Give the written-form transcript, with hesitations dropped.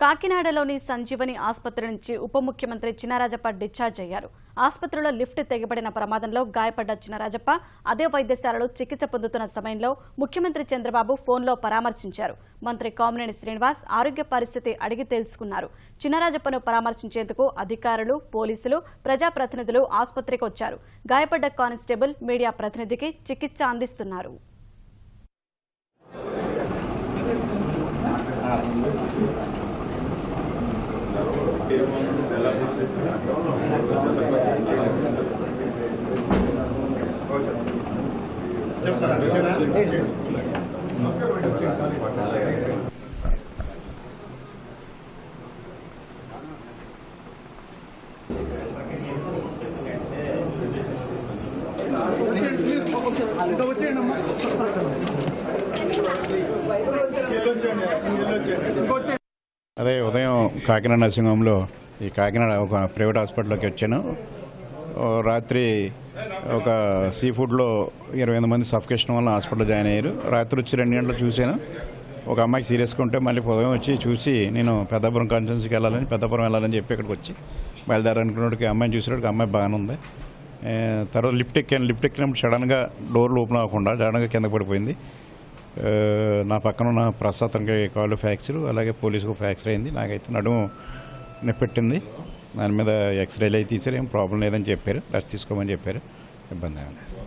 కాకినాడలోని సంజీవని ఆసుపత్రి నుంచి ఉప ముఖ్యమంత్రి చినరాజప్ప డిశ్చార్జ్ అయ్యారు. ఆసుపత్రిలో లిఫ్ట్ తెగిపడిన ప్రమాదంలో గాయపడ్డ చినరాజప్ప అదే వైద్యశాలలో చికిత్స పొందుతున్న సమయంలో ముఖ్యమంత్రి చంద్రబాబు ఫోన్లో పరామర్శించారు. మంత్రి కామినేని శ్రీనివాస్ ఆరోగ్య పరిస్థితి అడిగి తెలుసుకున్నారు. చినరాజప్పను పరామర్శించేందుకు అధికారులు, పోలీసులు, ప్రజాప్రతినిధులు ఆసుపత్రికి వచ్చారు. గాయపడ్డ కానిస్టేబుల్ మీడియా ప్రతినిధికి చికిత్స అందిస్తున్నారు. అదే ఉదయం కాకినాడ నర్సింగ్ హోమ్లో ఈ కాకినాడ ఒక ప్రైవేట్ హాస్పిటల్లోకి వచ్చాను. రాత్రి ఒక సీ ఫుడ్లో 28 మంది సఫికేషన్ వల్ల హాస్పిటల్లో జాయిన్ అయ్యారు. రాత్రి వచ్చి 2 గంటలు చూశాను. ఒక అమ్మాయికి సీరియస్గా ఉంటే మళ్ళీ ఉదయం వచ్చి చూసి నేను పెద్దాపురం కాన్స్టిట్యున్సీకి పెద్దాపురం వెళ్ళాలని చెప్పి ఇక్కడికి వచ్చి బయలుదేరాలనుకున్నట్టుకి అమ్మాయిని చూసినట్టుగా అమ్మాయి బాగానే ఉంది. తర్వాత లిఫ్ట్ ఎక్కినప్పుడు సడన్గా డోర్లు ఓపెన్ అవ్వకుండా సడన్గా కింద పడిపోయింది. నా పక్కన ఉన్న ప్రస్తుతానికి కాళ్ళు ఫ్రాక్చర్, అలాగే పోలీసుకు ఫ్రాక్చర్ అయింది. నాకైతే నడుము నొప్పెట్టింది. దాని మీద ఎక్స్రేలు అయితే తీసారు, ఏం ప్రాబ్లం లేదని చెప్పారు, రెస్ట్ తీసుకోమని చెప్పారు. ఇబ్బంది ఏమైనా